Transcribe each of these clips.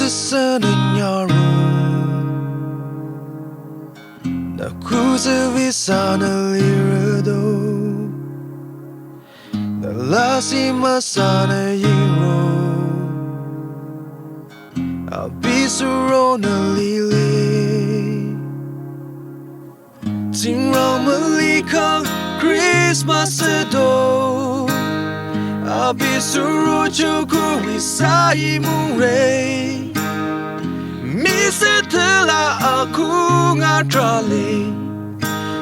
Sünü nyahro ihsa lirü lasi müsa ying-ro Abi suro lile Tsingrang Likho Christmas Abi surocho ihsa mungre Misü akhunga trale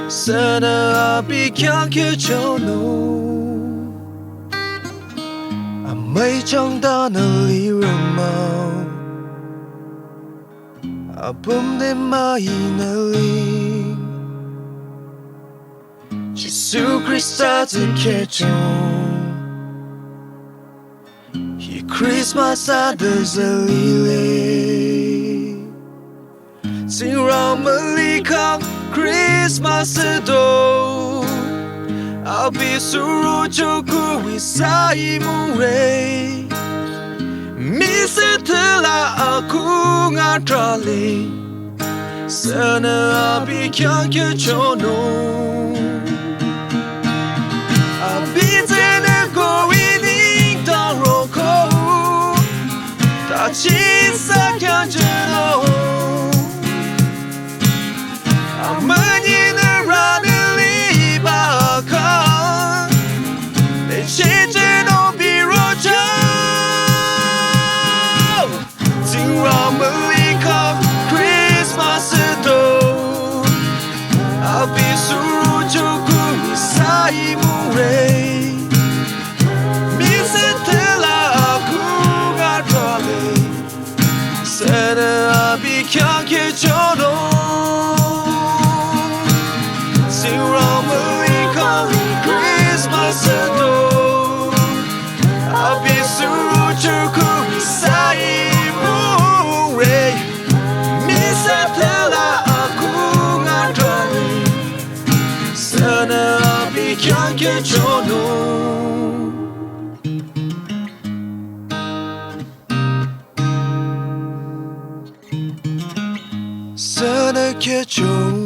Sünü Abi khyüchonung Amüi changta lirü Apüm de lieng Jisü Khrista khyüchong Christmas adüzü lile Tsingrang Likho Christmas Abi surocho ihsa mungre Misü akhunga trale Sünü Abi khyüchonung Abi Jisü Khrista Amüi Tsingrang Likho Christmas Abi surocho ihsa mungre Misü akhunga trale Sünü Abi khyüchonung Tsingrang Likho Christmas Abi surocho ihsa mungre Misü akhunga trale Sünü Abi khyüchonung Sünü khyüchong